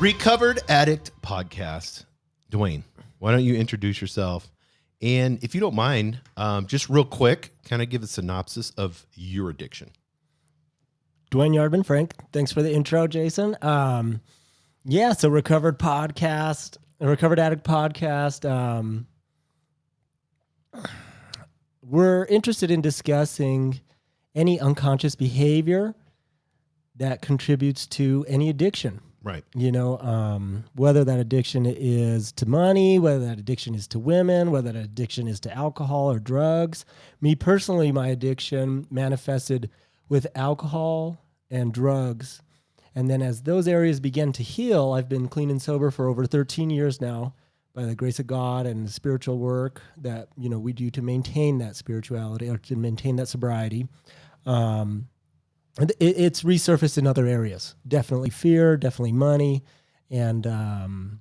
Recovered Addict Podcast. Dwayne, why don't you introduce yourself? And if you don't mind, just real quick, kind of give a synopsis of your addiction. Dwayne Yardman, Frank. Thanks for the intro, Jason. So Recovered Podcast, Recovered Addict Podcast. We're interested in discussing any unconscious behavior that contributes to any addiction. Right. You know, whether that addiction is to money, whether that addiction is to women, whether that addiction is to alcohol or drugs. Me personally, my addiction manifested with alcohol and drugs. And then as those areas began to heal, I've been clean and sober for over 13 years now by the grace of God and the spiritual work that, you know, we do to maintain that spirituality or to maintain that sobriety. It's resurfaced in other areas. Definitely fear, definitely money, and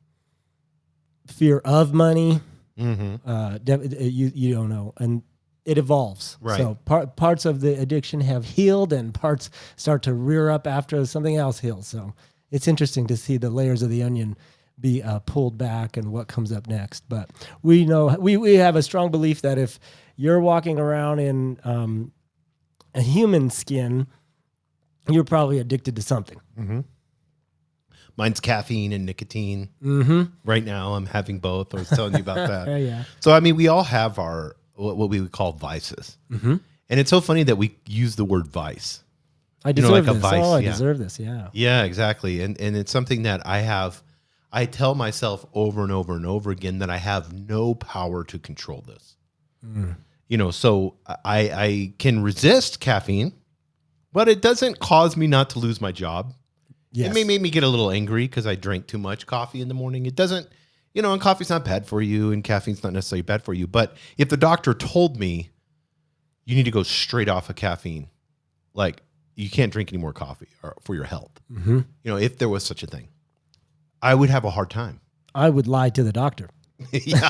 fear of money. Mm-hmm. You don't know. And it evolves. Right. So parts of the addiction have healed and parts start to rear up after something else heals. So it's interesting to see the layers of the onion be pulled back and what comes up next. But we know we have a strong belief that if you're walking around in a human skin, you're probably addicted to something. Mm-hmm. Mine's caffeine and nicotine. Mm-hmm. Right now, I'm having both. I was telling you about that. Yeah. So, I mean, we all have our what we would call vices. Mm-hmm. And it's so funny that we use the word vice. I deserve a this. vice. I deserve this. Yeah. Yeah, exactly. And it's something that I tell myself over and over and over again that I have no power to control this. Mm. You know, so I can resist caffeine, but it doesn't cause me not to lose my job. Yes. It may make me get a little angry because I drank too much coffee in the morning. It doesn't, you know, and coffee's not bad for you and caffeine's not necessarily bad for you. But if the doctor told me you need to go straight off of caffeine, like you can't drink any more coffee for your health, mm-hmm. You know, if there was such a thing, I would have a hard time. I would lie to the doctor. Yeah.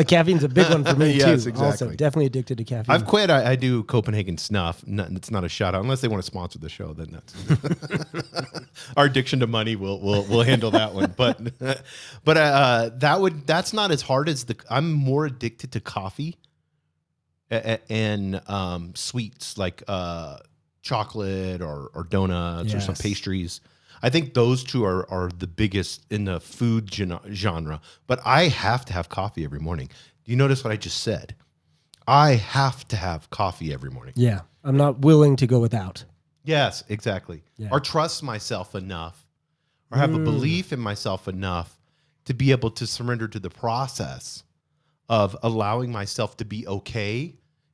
Caffeine's a big one for me, yes, too. Exactly. Also, definitely addicted to caffeine. I've quit. I do Copenhagen Snuff. It's not a shout out unless they want to sponsor the show. Then that's our addiction to money. We'll handle that one. But that's not as hard as I'm more addicted to coffee and sweets like chocolate or donuts or some pastries. I think those two are the biggest in the food genre, but I have to have coffee every morning. Do you notice what I just said? I have to have coffee every morning. Yeah. I'm not willing to go without. Yes, exactly. Yeah. Or trust myself enough or have a belief in myself enough to be able to surrender to the process of allowing myself to be okay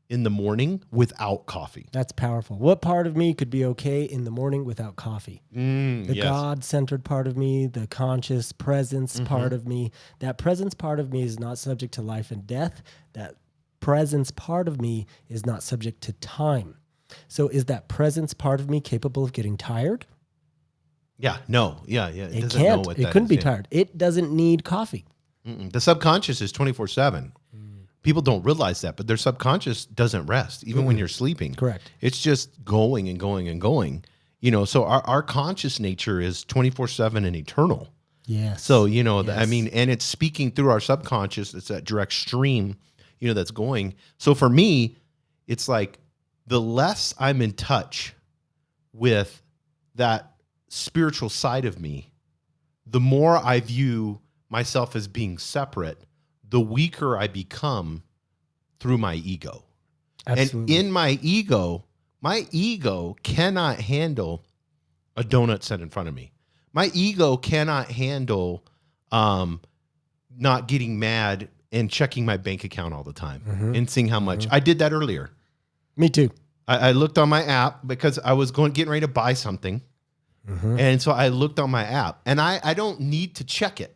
in the morning without coffee. That's powerful. What part of me could be okay in the morning without coffee? The God-centered part of me, the conscious presence part of me. That presence part of me is not subject to life and death. That presence part of me is not subject to time. So is that presence part of me capable of getting tired? Yeah, no. Yeah. It can't. It couldn't be tired. It doesn't need coffee. The subconscious is 24/7. People don't realize that, but their subconscious doesn't rest, even when you're sleeping. Correct. It's just going and going and going. You know, so our conscious nature is 24/7 and eternal. Yes. So, you know, I mean, and it's speaking through our subconscious. It's that direct stream, you know, that's going. So for me, it's like the less I'm in touch with that spiritual side of me, the more I view myself as being separate, the weaker I become through my ego. Absolutely. And in my ego cannot handle a donut set in front of me. My ego cannot handle not getting mad and checking my bank account all the time and seeing how much. I did that earlier. Me too. I looked on my app because I was getting ready to buy something. And so I looked on my app and I don't need to check it.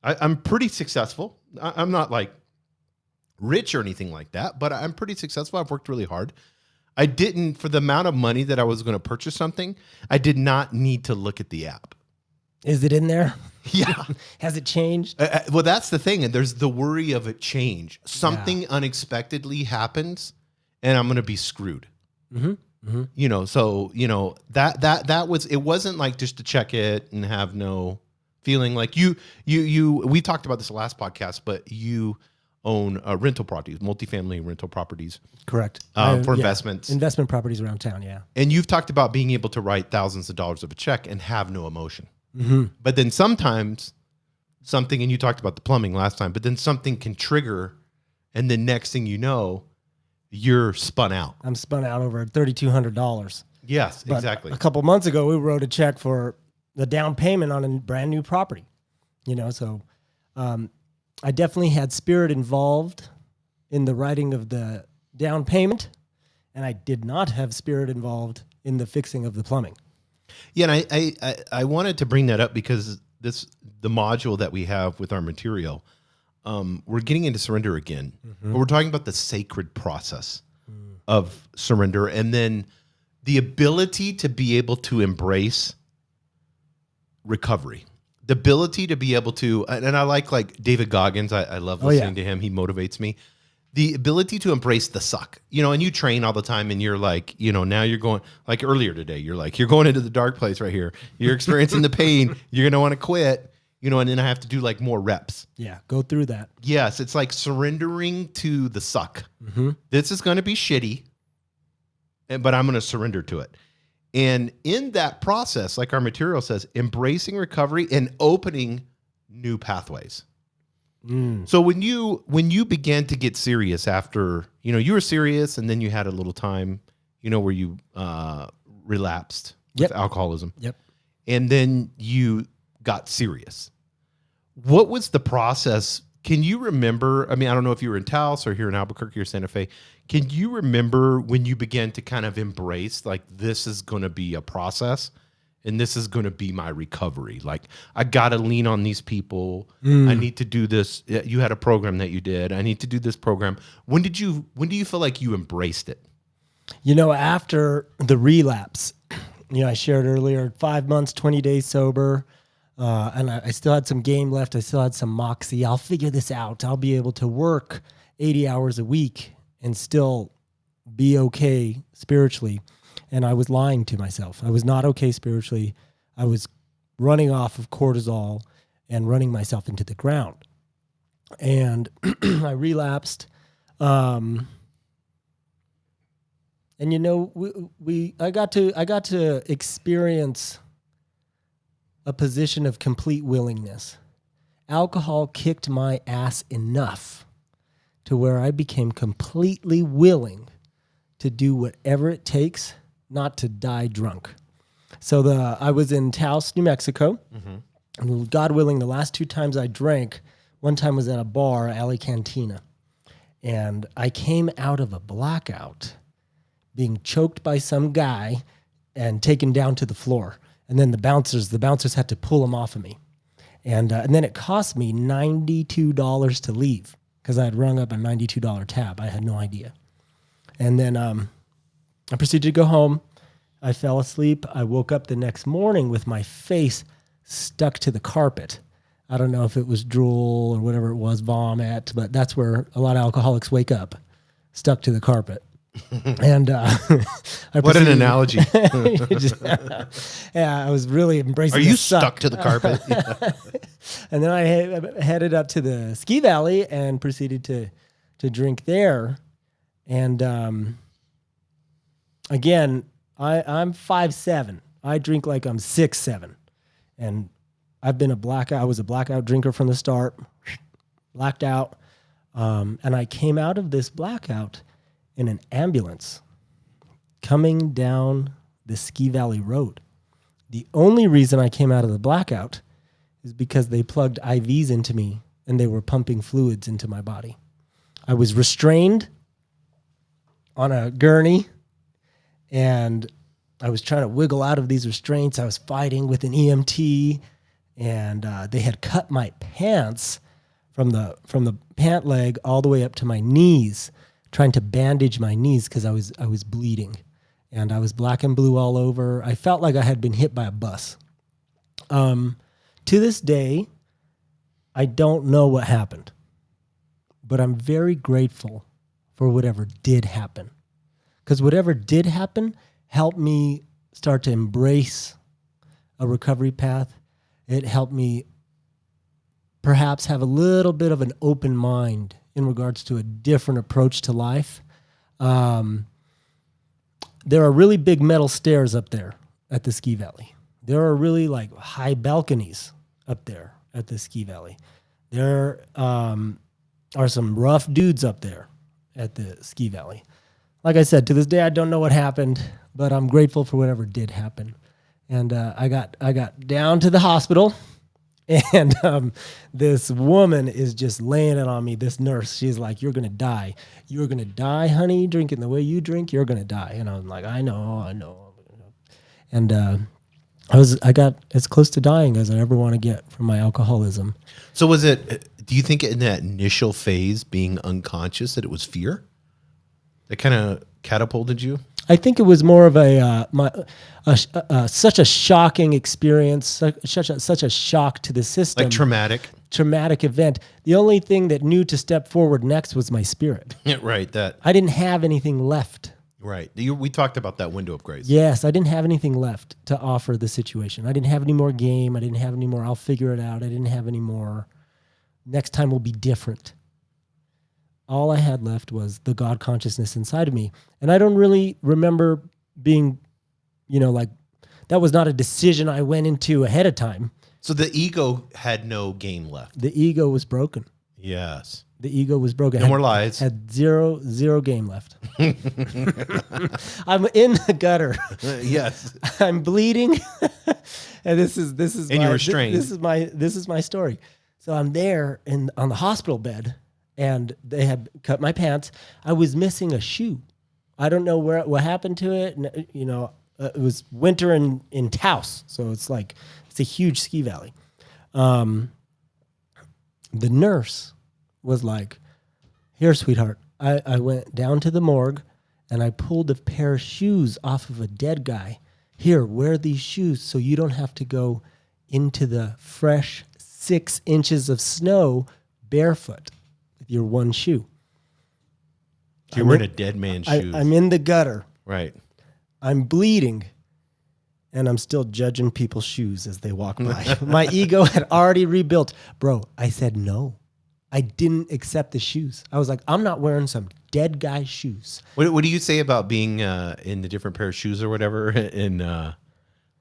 I'm pretty successful. I'm not like rich or anything like that, but I'm pretty successful. I've worked really hard. I didn't, for the amount of money that I was going to purchase something, I did not need to look at the app. Is it in there? Yeah. Has it changed? Well, that's the thing. And there's the worry of it change. Something unexpectedly happens and I'm going to be screwed. So that was, it wasn't like just to check it and have no feeling. Like we talked about this last podcast, but you own rental properties, multifamily rental properties. Correct. For investments. Investment properties around town, yeah. And you've talked about being able to write thousands of dollars of a check and have no emotion. Mm-hmm. But then sometimes something, and you talked about the plumbing last time, but then something can trigger, and the next thing you know, you're spun out. I'm spun out over $3,200. Yes, But exactly. a couple months ago, we wrote a check for the down payment on a brand new property. So I definitely had spirit involved in the writing of the down payment, and I did not have spirit involved in the fixing of the plumbing. Yeah, and I wanted to bring that up because the module that we have with our material, we're getting into surrender again. But we're talking about the sacred process of surrender, and then the ability to be able to embrace recovery. The ability to be able to, and I like David Goggins. I love listening to him. He motivates me. The ability to embrace the suck, and you train all the time, and you're like, now you're going, like earlier today, you're going into the dark place right here. You're experiencing the pain. You're going to want to quit, and then I have to do like more reps. Yeah, go through that. Yes, it's like surrendering to the suck. This is going to be shitty, but I'm going to surrender to it. And in that process, like our material says, embracing recovery and opening new pathways. So when you began to get serious after, you were serious, and then you had a little time, where you relapsed with alcoholism. Yep. And then you got serious. What was the process? Can you remember? I mean, I don't know if you were in Taos or here in Albuquerque or Santa Fe. Can you remember when you began to kind of embrace, like, this is going to be a process and this is going to be my recovery? Like, I got to lean on these people. I need to do this. You had a program that you did. I need to do this program. When do you feel like you embraced it? After the relapse, I shared earlier, 5 months, 20 days sober. And I still had some game left. I still had some moxie. I'll figure this out. I'll be able to work 80 hours a week and still be okay spiritually. And I was lying to myself. I was not okay spiritually. I was running off of cortisol and running myself into the ground. And I relapsed. And I got to experience a position of complete willingness. Alcohol kicked my ass enough to where I became completely willing to do whatever it takes not to die drunk. So I was in Taos, New Mexico. And God willing, the last 2 times I drank, one time was at a bar, Alley Cantina. And I came out of a blackout being choked by some guy and taken down to the floor. And then the bouncers had to pull him off of me. And then it cost me $92 to leave because I had rung up a $92 tab. I had no idea. And then I proceeded to go home. I fell asleep. I woke up the next morning with my face stuck to the carpet. I don't know if it was drool or whatever it was, vomit, but that's where a lot of alcoholics wake up, stuck to the carpet. And what an analogy. Yeah, I was really embracing. Are you stuck to the carpet? And then I headed up to the ski valley and proceeded to drink there. And again, I'm 5'7". I drink like I'm 6'7", and I've been I was a blackout drinker from the start, blacked out, and I came out of this blackout in an ambulance coming down the Ski Valley Road. The only reason I came out of the blackout is because they plugged IVs into me and they were pumping fluids into my body. I was restrained on a gurney and I was trying to wiggle out of these restraints. I was fighting with an EMT and they had cut my pants from the pant leg all the way up to my knees, trying to bandage my knees because I was bleeding, and I was black and blue all over. I felt like I had been hit by a bus. To this day, I don't know what happened, but I'm very grateful for whatever did happen, because whatever did happen helped me start to embrace a recovery path. It helped me perhaps have a little bit of an open mind in regards to a different approach to life. There are really big metal stairs up there at the ski valley. There are really like high balconies up there at the ski valley. There are some rough dudes up there at the ski valley. Like I said, to this day, I don't know what happened, but I'm grateful for whatever did happen. And I got down to the hospital, and this woman is just laying it on me, this nurse. She's like, you're going to die. You're going to die, honey, drinking the way you drink. You're going to die. And I'm like, I know. And I got as close to dying as I ever want to get from my alcoholism. So do you think in that initial phase, being unconscious, that it was fear that kind of catapulted you? I think it was more of such a shocking experience, such a shock to the system. Like traumatic event. The only thing that knew to step forward next was my spirit. Right. I didn't have anything left. Right. We talked about that window of grace. Yes, I didn't have anything left to offer the situation. I didn't have any more game. I didn't have any more, I'll figure it out. I didn't have any more, next time will be different. All I had left was the God consciousness inside of me. And I don't really remember being, like, that was not a decision I went into ahead of time. So the ego had no game left. The ego was broken. Yes. The ego was broken. No more lies. Had zero game left. I'm in the gutter. Yes. I'm bleeding. And this is and you're restrained. This is my story. So I'm there on the hospital bed, and they had cut my pants. I was missing a shoe. I don't know what happened to it. And, it was winter in Taos, so it's a huge ski valley. The nurse was like, here, sweetheart. I went down to the morgue, and I pulled a pair of shoes off of a dead guy. Here, wear these shoes so you don't have to go into the fresh 6 inches of snow barefoot with your one shoe. So you're wearing a dead man's shoes. I'm in the gutter. Right. I'm bleeding, and I'm still judging people's shoes as they walk by. My ego had already rebuilt. Bro, I said no. I didn't accept the shoes. I was like, I'm not wearing some dead guy's shoes. What do you say about being in the different pair of shoes or whatever? And I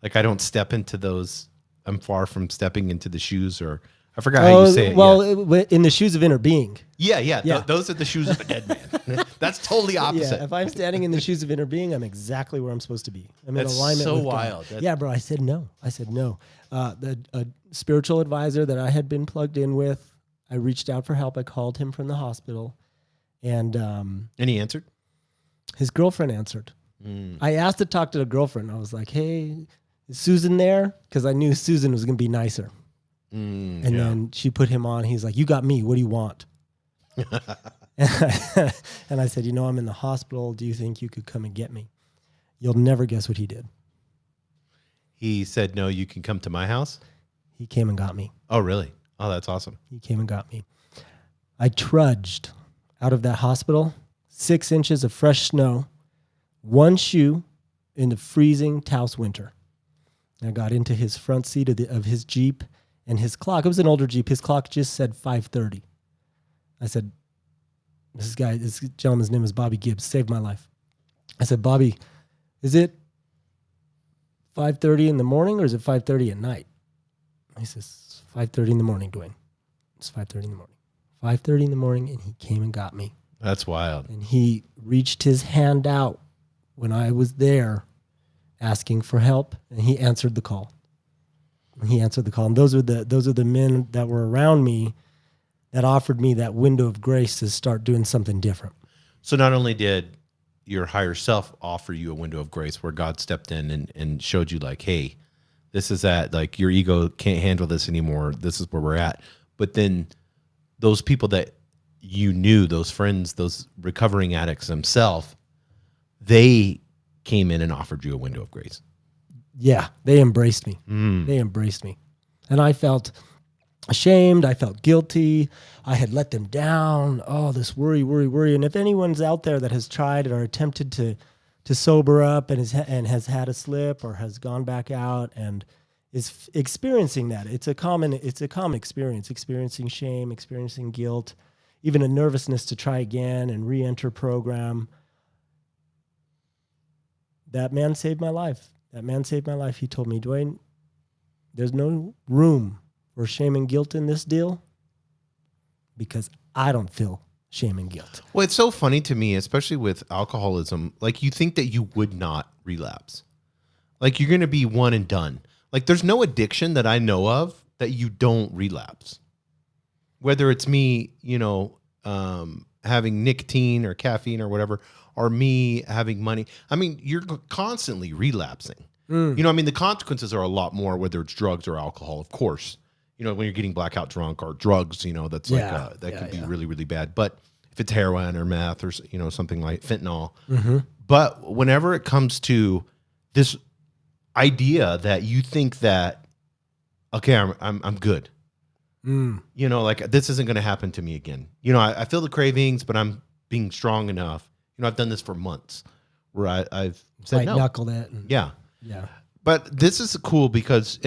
don't step into those. I'm far from stepping into the shoes, or I forgot how you say it. Well, in the shoes of inner being. Yeah. Those are the shoes of a dead man. That's totally opposite. Yeah, if I'm standing in the shoes of inner being, I'm exactly where I'm supposed to be. I'm in alignment so with wild. God. Yeah, bro, I said no. A spiritual advisor that I had been plugged in with, I reached out for help. I called him from the hospital, and he answered? His girlfriend answered. I asked to talk to the girlfriend. I was like, hey, is Susan there? Because I knew Susan was going to be nicer. Then she put him on. He's like, you got me. What do you want? And I said, I'm in the hospital. Do you think you could come and get me? You'll never guess what he did. He said, no, you can come to my house? He came and got me. Oh, really? Oh, that's awesome. He came and got me. I trudged out of that hospital, 6 inches of fresh snow, one shoe in the freezing Taos winter. I got into his front seat of his Jeep, and his clock, it was an older Jeep, his clock just said 5:30. I said, this gentleman's name is Bobby Gibbs, saved my life. I said, Bobby, is it 5:30 in the morning or is it 5:30 at night? He says, 5:30 in the morning, Dwayne. It's 5:30 in the morning. 5:30 in the morning, and he came and got me. That's wild. And he reached his hand out when I was there asking for help, and he answered the call. And those are the men that were around me that offered me that window of grace to start doing something different. So not only did your higher self offer you a window of grace where God stepped in and showed you like, hey, this is that, like, your ego can't handle this anymore. This is where we're at. But then those people that you knew, those friends, those recovering addicts themselves, they came in and offered you a window of grace. Yeah, they embraced me. They embraced me. And I felt ashamed. I felt guilty. I had let them down. Oh, this worry. And if anyone's out there that has tried or attempted to to sober up and has had a slip or has gone back out and is experiencing that. It's a common experience, experiencing shame, experiencing guilt, even a nervousness to try again and re-enter program. That man saved my life. He told me, Dwayne, there's no room for shame and guilt in this deal because I don't feel shame and guilt. Well, it's so funny to me, especially with alcoholism. Like, you think that you would not relapse. Like, you're going to be one and done. Like, there's no addiction that I know of that you don't relapse. Whether it's me, having nicotine or caffeine or whatever, or me having money. I mean, you're constantly relapsing. The consequences are a lot more, whether it's drugs or alcohol, of course. When you're getting blackout drunk or drugs, that's that could be really, really bad. But if it's heroin or meth or, something like fentanyl. But whenever it comes to this idea that you think that, okay, I'm good. Like, this isn't going to happen to me again. I feel the cravings, but I'm being strong enough. I've done this for months where I've said no. Knuckled it. Yeah. But this is cool because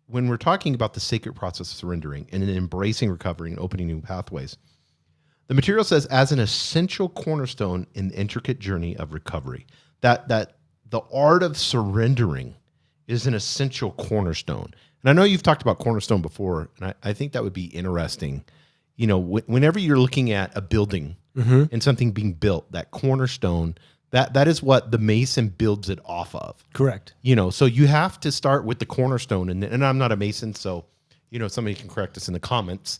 when we're talking about the sacred process of surrendering and embracing recovery and opening new pathways, the material says as an essential cornerstone in the intricate journey of recovery, that the art of surrendering is an essential cornerstone. And I know you've talked about cornerstone before, and I think that would be interesting. Whenever you're looking at a building and something being built, that cornerstone, that is what the mason builds it off of. Correct. So you have to start with the cornerstone, and I'm not a mason, so somebody can correct us in the comments.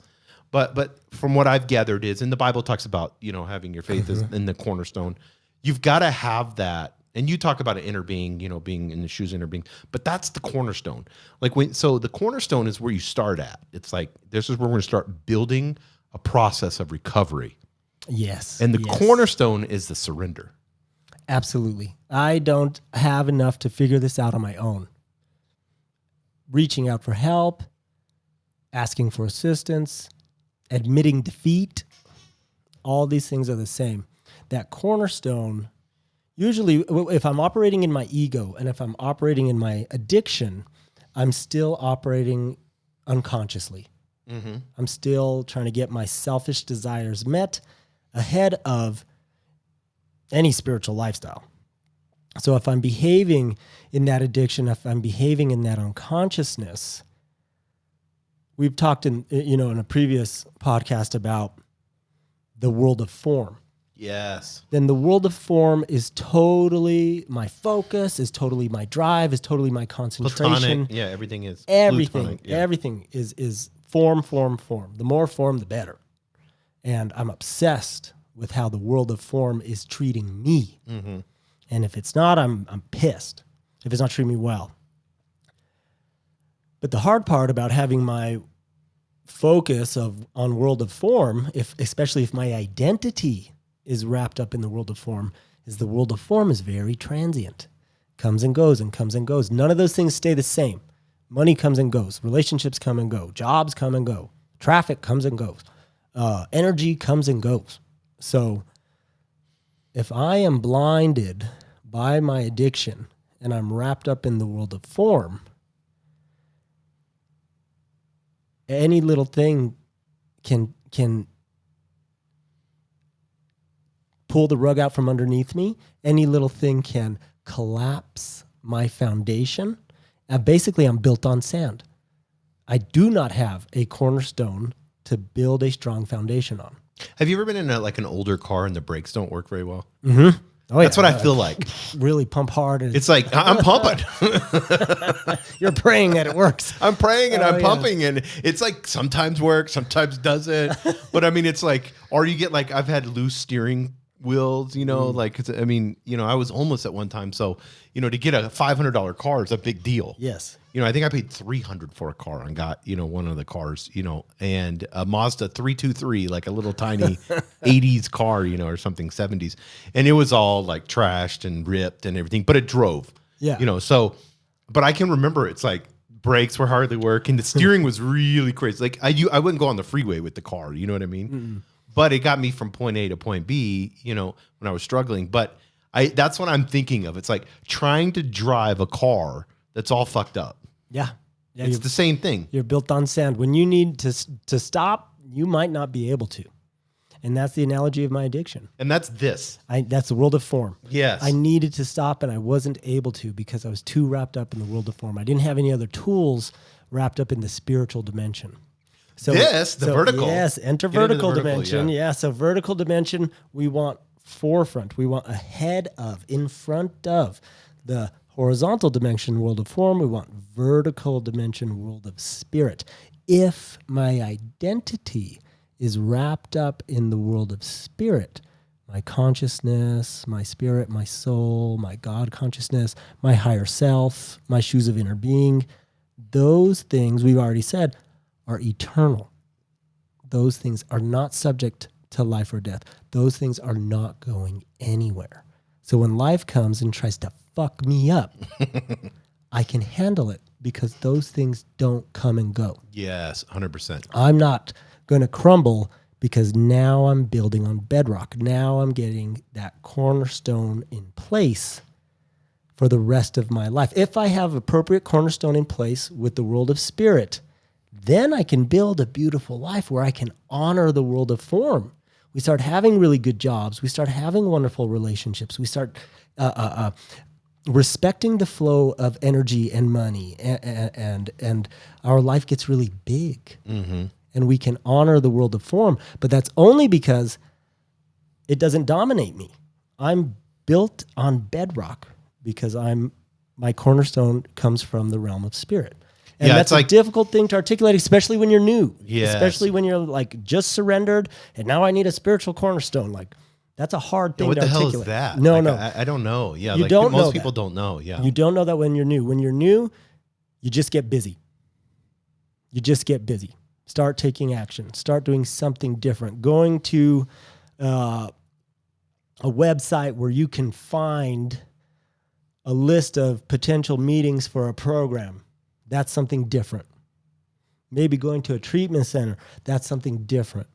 But from what I've gathered is, and the Bible talks about having your faith is in the cornerstone. You've got to have that, and you talk about an inner being, being in the shoes of inner being, but that's the cornerstone. So the cornerstone is where you start at. It's like this is where we're going to start building a process of recovery. Yes. And the cornerstone is the surrender. Absolutely. I don't have enough to figure this out on my own. Reaching out for help, asking for assistance, admitting defeat, all these things are the same. That cornerstone, usually if I'm operating in my ego and if I'm operating in my addiction, I'm still operating unconsciously. I'm still trying to get my selfish desires met ahead of any spiritual lifestyle. So if I'm behaving in that addiction, if I'm behaving in that unconsciousness, we've talked in a previous podcast about the world of form. Yes. Then the world of form is totally my focus, is totally my drive, is totally my concentration. Platonic. Yeah, everything is. Everything. Plutonic, yeah. Everything is form. The more form, the better. And I'm obsessed with how the world of form is treating me. And if it's not, I'm pissed. If it's not treating me well. But the hard part about having my focus on world of form, especially if my identity is wrapped up in the world of form, is the world of form is very transient. Comes and goes and comes and goes. None of those things stay the same. Money comes and goes. Relationships come and go. Jobs come and go. Traffic comes and goes. Energy comes and goes. So if I am blinded by my addiction and I'm wrapped up in the world of form, any little thing can pull the rug out from underneath me. Any little thing can collapse my foundation. And basically, I'm built on sand. I do not have a cornerstone to build a strong foundation on. Have you ever been in an older car and the brakes don't work very well? Mm-hmm. Oh, That's what I feel like. Really pump hard. It's like, I'm pumping. You're praying that it works. I'm praying and I'm pumping, and it's like sometimes works, sometimes doesn't. But I mean, it's like, or you get I've had loose steering wheels, I was homeless at one time. So, to get a $500 car is a big deal. Yes. I think I paid $300 for a car and got, one of the cars, and a Mazda 323, like a little tiny 80s car, or something 70s. And it was all trashed and ripped and everything, but it drove. Yeah. But I can remember it's brakes were hardly working. The steering was really crazy. I wouldn't go on the freeway with the car, you know what I mean? Mm-mm. But it got me from point A to point B, when I was struggling. But That's what I'm thinking of. It's like trying to drive a car that's all fucked up. Yeah. It's the same thing. You're built on sand. When you need to stop, you might not be able to. And that's the analogy of my addiction. And that's this. That's the world of form. Yes. I needed to stop and I wasn't able to because I was too wrapped up in the world of form. I didn't have any other tools wrapped up in the spiritual dimension. So the vertical. Yes, enter vertical dimension. Yeah. So vertical dimension, we want forefront. We want ahead of, in front of. The horizontal dimension, world of form, we want vertical dimension, world of spirit. If my identity is wrapped up in the world of spirit, my consciousness, my spirit, my soul, my God consciousness, my higher self, my shoes of inner being, those things we've already said are eternal. Those things are not subject to life or death. Those things are not going anywhere. So when life comes and tries to fuck me up, I can handle it because those things don't come and go. Yes, 100%. I'm not going to crumble because now I'm building on bedrock. Now I'm getting that cornerstone in place for the rest of my life. If I have appropriate cornerstone in place with the world of spirit, then I can build a beautiful life where I can honor the world of form. We start having really good jobs. We start having wonderful relationships. We start respecting the flow of energy and money, and our life gets really big. Mm-hmm. And we can honor the world of form, but that's only because it doesn't dominate me. I'm built on bedrock because my cornerstone comes from the realm of spirit. And that's a difficult thing to articulate, especially when you're new. Yes. Especially when you're like just surrendered and now I need a spiritual cornerstone. Like that's a hard thing to articulate. What the hell is that? No, like, no. I don't know. Yeah, you don't most know people that. don't know. Yeah. You don't know that when you're new. When you're new, you just get busy. You just get busy. Start taking action. Start doing something different. Going to a website where you can find a list of potential meetings for a program. That's something different. Maybe going to a treatment center. That's something different.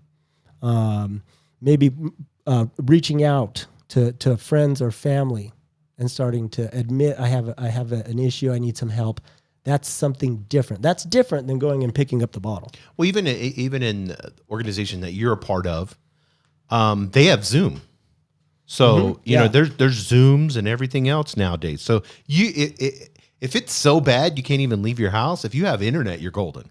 Maybe reaching out to friends or family and starting to admit I have an issue. I need some help. That's something different. That's different than going and picking up the bottle. Well, even in the organization that you're a part of, they have Zoom. So, you know, there's Zooms and everything else nowadays. So if it's so bad you can't even leave your house, if you have internet, you're golden.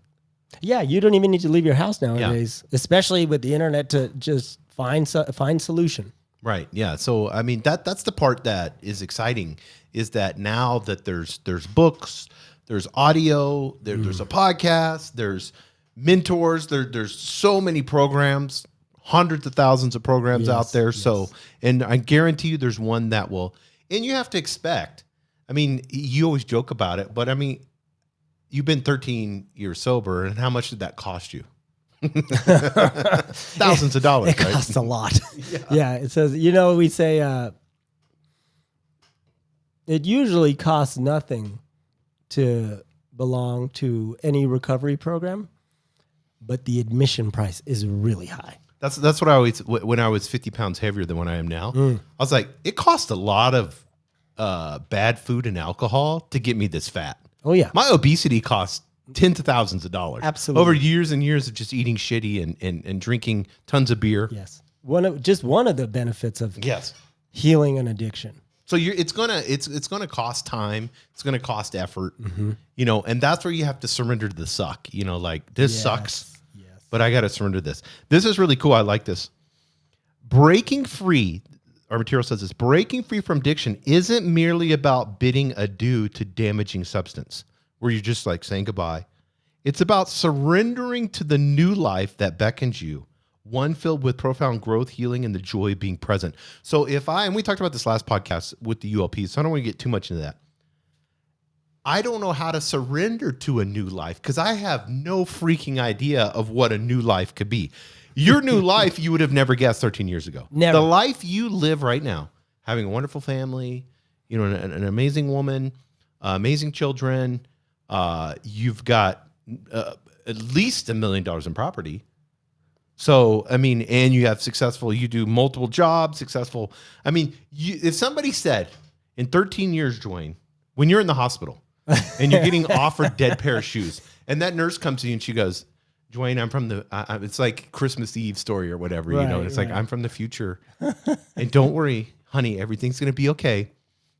Yeah, you don't even need to leave your house nowadays, especially with the internet to just find solution. Right. Yeah. So, I mean, that's the part that is exciting is that now that there's books, there's audio, there's a podcast, there's mentors, there's so many programs, hundreds of thousands of programs out there. Yes. So, and I guarantee you there's one that will, and you have to expect, I mean, you always joke about it, but I mean, you've been 13 years sober, and how much did that cost you? Thousands of dollars. It costs a lot. Yeah. It says, we say it usually costs nothing to belong to any recovery program, but the admission price is really high. That's what I always, when I was 50 pounds heavier than what I am now, I was like, it cost a lot of bad food and alcohol to get me this fat. Oh yeah. My obesity cost tens of thousands of dollars. Absolutely. Over years and years of just eating shitty and drinking tons of beer. Yes. One of the benefits of healing an addiction. So it's gonna cost time. It's gonna cost effort. And that's where you have to surrender to the suck. Like this sucks, but I got to surrender this. This is really cool. I like this. Breaking free. Our material says this: breaking free from addiction isn't merely about bidding adieu to damaging substance, where you're just like saying goodbye. It's about surrendering to the new life that beckons you. One filled with profound growth, healing, and the joy of being present. So and we talked about this last podcast with the ULP, so I don't want to get too much into that. I don't know how to surrender to a new life because I have no freaking idea of what a new life could be. Your new life, you would have never guessed 13 years ago. Never. The life you live right now, having a wonderful family, an amazing woman, amazing children, you've got at least $1 million in property. So, I mean, and you have you do multiple jobs, successful. I mean, if somebody said in 13 years, Dwayne, when you're in the hospital and you're getting offered dead pair of shoes, and that nurse comes to you and she goes, Dwayne, I'm from the, it's like Christmas Eve story or whatever, you know, and it's like, I'm from the future. And don't worry, honey, everything's going to be okay.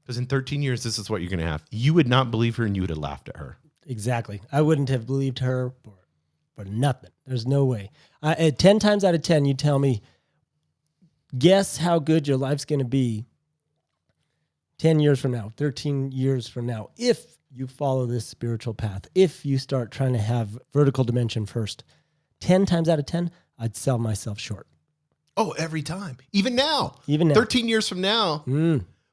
Because in 13 years, this is what you're going to have. You would not believe her and you would have laughed at her. Exactly. I wouldn't have believed her for nothing. There's no way. 10 times out of 10, you tell me, guess how good your life's going to be 10 years from now, 13 years from now, if you follow this spiritual path, if you start trying to have vertical dimension first. 10 times out of 10, I'd sell myself short. Oh, every time. Even now. 13 years from now.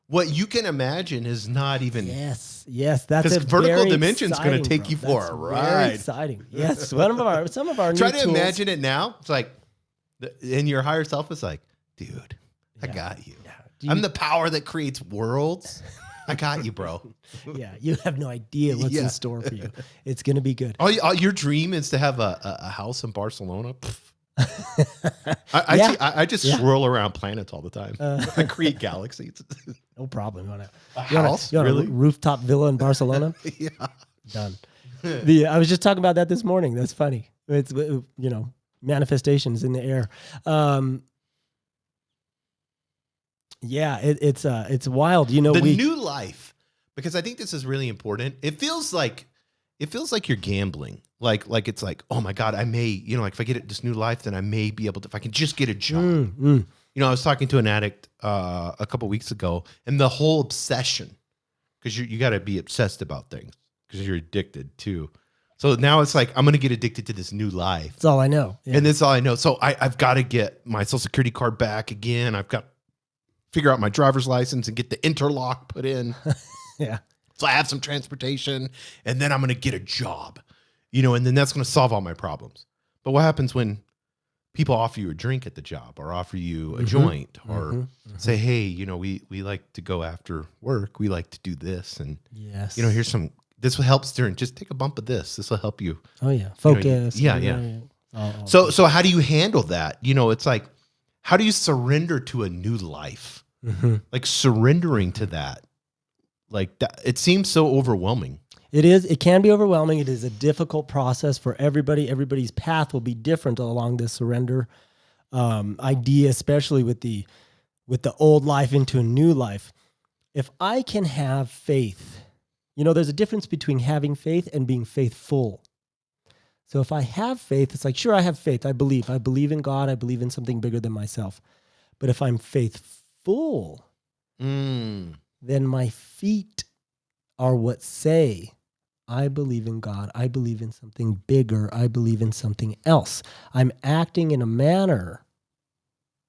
What you can imagine is not even. Yes, that's because vertical dimension is going to take you for a ride. Very exciting. Yes, some of our try new to imagine it now. It's like, and your higher self is like, dude, I got you. Yeah. I'm the power that creates worlds. I got you, bro. Yeah, you have no idea what's in store for you. It's going to be good. Your dream is to have a house in Barcelona. I just swirl around planets all the time. I create galaxies. No problem. You want a rooftop villa in Barcelona? Yeah. Done. I was just talking about that this morning. That's funny. It's, manifestations in the air. It's wild. The new life, because I think this is really important. It feels like you're gambling. Like it's like, oh my God, I may, like if I get this new life, then I may be able to, if I can just get a job. I was talking to an addict a couple weeks ago, and the whole obsession, because you got to be obsessed about things because you're addicted too. So now it's like, I'm going to get addicted to this new life. That's all I know. Yeah. And that's all I know. So I've got to get my Social Security card back again. I've got to figure out my driver's license and get the interlock put in. Yeah. So I have some transportation, and then I'm going to get a job, and then that's going to solve all my problems. But what happens when people offer you a drink at the job, or offer you a joint, or say, hey, we like to go after work. We like to do this. And, here's this will help during, just take a bump of this. This will help you. Oh yeah. Focus. So how do you handle that? It's like, how do you surrender to a new life? Like surrendering to that. Like that, it seems so overwhelming. It is. It can be overwhelming. It is a difficult process for everybody. Everybody's path will be different along this surrender idea, especially with the old life into a new life. If I can have faith, there's a difference between having faith and being faithful. So if I have faith, it's like, sure, I have faith. I believe in God. I believe in something bigger than myself. But if I'm faithful, then my feet are what say, I believe in God. I believe in something bigger. I believe in something else. I'm acting in a manner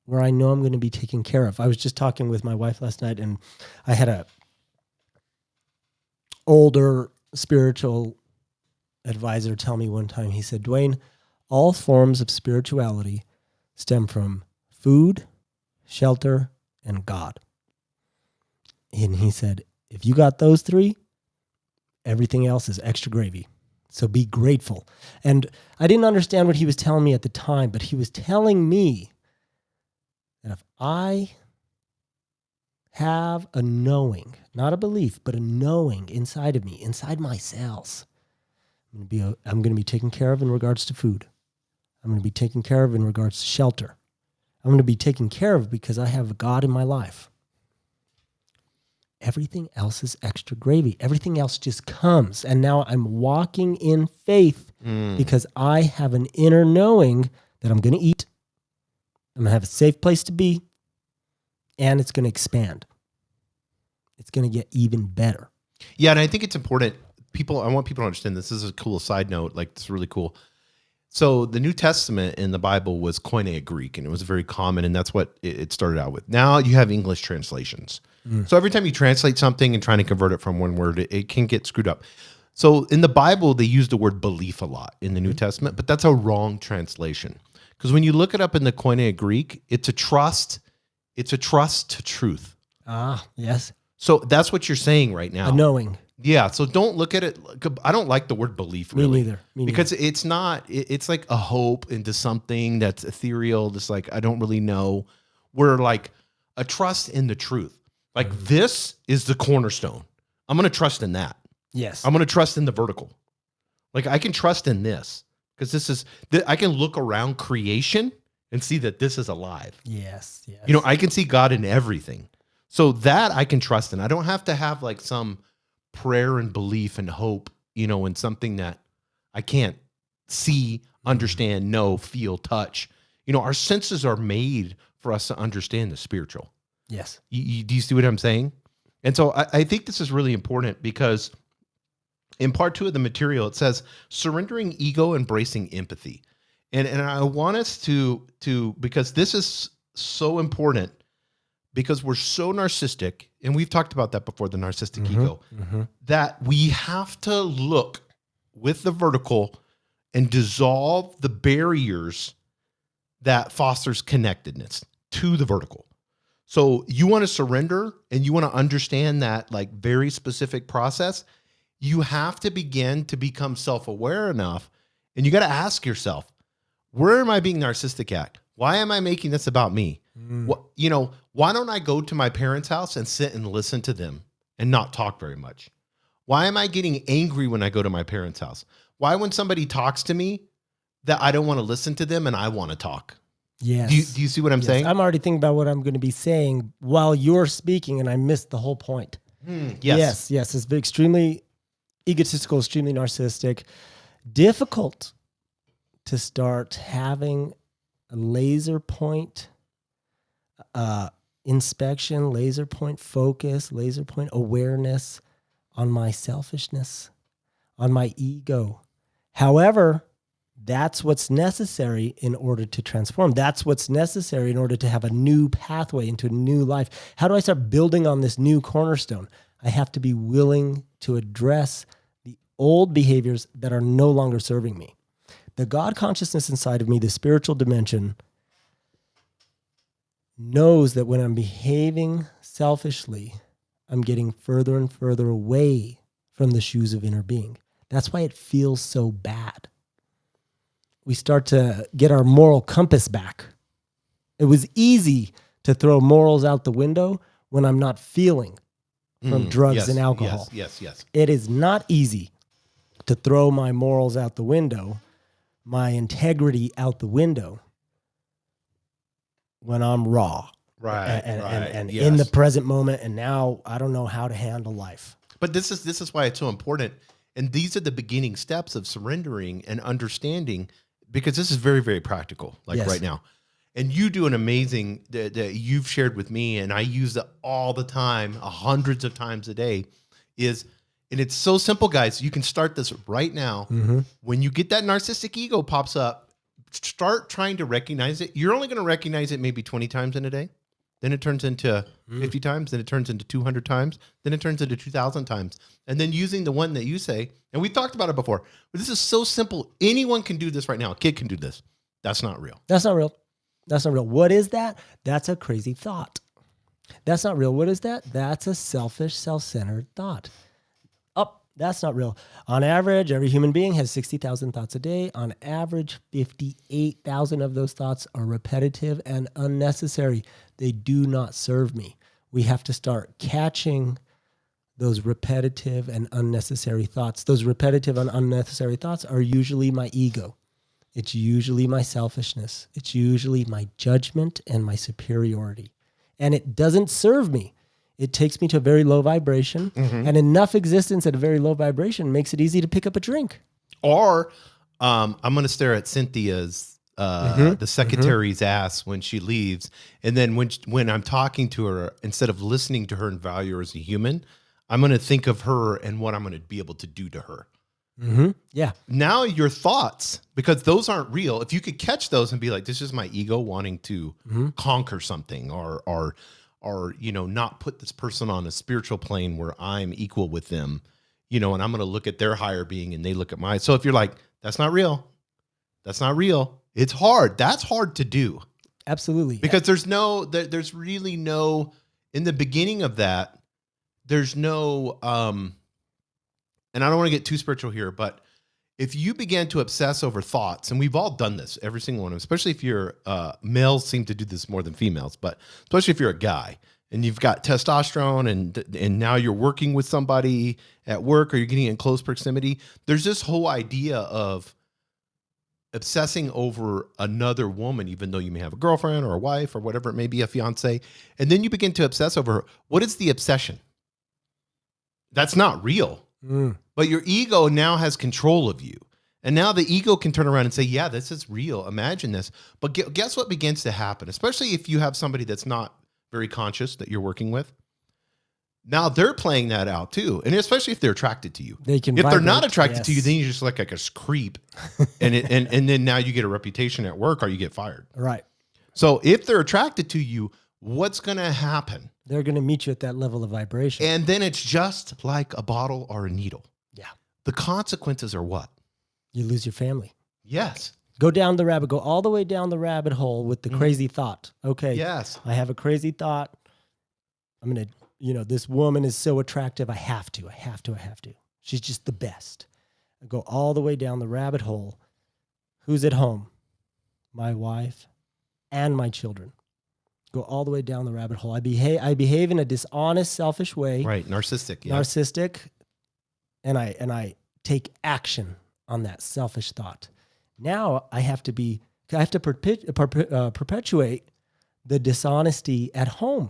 where I know I'm going to be taken care of. I was just talking with my wife last night, and I had a older spiritual advisor tell me one time, he said, Dwayne, all forms of spirituality stem from food, shelter, and God. And he said, if you got those three, everything else is extra gravy. So be grateful. And I didn't understand what he was telling me at the time, but he was telling me that if I have a knowing, not a belief, but a knowing inside of me, inside my cells, I'm going to be taken care of in regards to food. I'm going to be taken care of in regards to shelter. I'm going to be taken care of because I have a God in my life. Everything else is extra gravy. Everything else just comes. And now I'm walking in faith because I have an inner knowing that I'm going to eat. I'm going to have a safe place to be. And it's going to expand. It's going to get even better. Yeah, and I think it's important. I want people to understand this. This is a cool side note. Like, it's really cool. So the New Testament in the Bible was Koine Greek, and it was very common, and that's what it started out with. Now you have English translations. So every time you translate something and trying to convert it from one word, it can get screwed up. So in the Bible, they use the word belief a lot in the New Testament, but that's a wrong translation. Because when you look it up in the Koine Greek, it's a trust to truth. Ah, yes. So that's what you're saying right now. A knowing. Yeah. So don't look at it. I don't like the word belief Me really. neither. Me Because it's not, it's like a hope into something that's ethereal. Just like, I don't really know. We're like a trust in the truth. Like this is the cornerstone. I'm going to trust in that. Yes. I'm going to trust in the vertical. Like I can trust in this because this is, I can look around creation and see that this is alive. Yes. Yes. You know, I can see God in everything. So that I can trust in. I don't have to have like some prayer and belief and hope, you know, in something that I can't see, understand, know, feel, touch. You know, our senses are made for us to understand the spiritual. Yes. Do you see what I'm saying? And so I think this is really important because in part 2 of the material, it says surrendering ego, embracing empathy. And I want us to, because this is so important because we're so narcissistic, and we've talked about that before, the narcissistic ego, that we have to look with the vertical and dissolve the barriers that fosters connectedness to the vertical. So you want to surrender and you want to understand that like very specific process, you have to begin to become self-aware enough, and you got to ask yourself, where am I being narcissistic at? Why am I making this about me? What, you know, why don't I go to my parents' house and sit and listen to them and not talk very much? Why am I getting angry when I go to my parents' house? Why when somebody talks to me that I don't want to listen to them and I want to talk? Yes. Do you see what I'm saying? I'm already thinking about what I'm going to be saying while you're speaking, and I missed the whole point. Yes. Yes. It's extremely egotistical, extremely narcissistic, difficult to start having a laser point inspection, laser point focus, laser point awareness on my selfishness, on my ego. However, that's what's necessary in order to transform. That's what's necessary in order to have a new pathway into a new life. How do I start building on this new cornerstone? I have to be willing to address the old behaviors that are no longer serving me. The God consciousness inside of me, the spiritual dimension, knows that when I'm behaving selfishly, I'm getting further and further away from the shoes of inner being. That's why it feels so bad. We start to get our moral compass back. It was easy to throw morals out the window when I'm not feeling from drugs and alcohol. Yes. It is not easy to throw my morals out the window, my integrity out the window when I'm raw. Right. And Yes. in the present moment, and now I don't know how to handle life. But this is why it's so important. And these are the beginning steps of surrendering and understanding, because this is very, very practical, like Yes. right now. And you do an amazing that you've shared with me, and I use it all the time, hundreds of times a day, and it's so simple, guys. You can start this right now. When you get that narcissistic ego pops up, start trying to recognize it. You're only going to recognize it maybe 20 times in a day. Then it turns into 50 times. Then it turns into 200 times. Then it turns into 2,000 times. And then using the one that you say, and we talked about it before, but this is so simple. Anyone can do this right now. A kid can do this. That's not real. That's not real. That's not real. What is that? That's a crazy thought. That's not real. What is that? That's a selfish, self-centered thought. That's not real. On average, every human being has 60,000 thoughts a day. On average, 58,000 of those thoughts are repetitive and unnecessary. They do not serve me. We have to start catching those repetitive and unnecessary thoughts. Those repetitive and unnecessary thoughts are usually my ego. It's usually my selfishness. It's usually my judgment and my superiority. And it doesn't serve me. It takes me to a very low vibration, and enough existence at a very low vibration makes it easy to pick up a drink. Or I'm going to stare at Cynthia's, the secretary's ass when she leaves. And then when I'm talking to her, instead of listening to her and value her as a human, I'm going to think of her and what I'm going to be able to do to her. Yeah. Now your thoughts, because those aren't real, if you could catch those and be like, this is my ego wanting to conquer something or you know, not put this person on a spiritual plane where I'm equal with them, you know, and I'm going to look at their higher being and they look at mine. So if you're like, that's not real, it's hard. That's hard to do. Absolutely. Because there's really no, in the beginning of that, there's no and I don't want to get too spiritual here, but if you begin to obsess over thoughts, and we've all done this, every single one of them, especially if you're males seem to do this more than females, but especially if you're a guy and you've got testosterone and now you're working with somebody at work or you're getting in close proximity, there's this whole idea of obsessing over another woman, even though you may have a girlfriend or a wife or whatever it may be, a fiance, and then you begin to obsess over her. What is the obsession? That's not real. But your ego now has control of you. And now the ego can turn around and say, yeah, this is real. Imagine this. But guess what begins to happen, especially if you have somebody that's not very conscious that you're working with. Now they're playing that out too. And especially if they're attracted to you. They can if vibrate, they're not attracted yes. to you, then you're just like a creep. and then now you get a reputation at work or you get fired. Right. So if they're attracted to you, what's going to happen? They're going to meet you at that level of vibration. And then it's just like a bottle or a needle. Yeah. The consequences are what? You lose your family. Yes. Go all the way down the rabbit hole with the crazy thought. Okay. Yes. I have a crazy thought. I'm going to, this woman is so attractive. I have to. She's just the best. I go all the way down the rabbit hole. Who's at home? My wife and my children. Go all the way down the rabbit hole. I behave in a dishonest, selfish way. Right. Narcissistic. Yeah. Narcissistic. And I take action on that selfish thought. Now I have to perpetuate the dishonesty at home.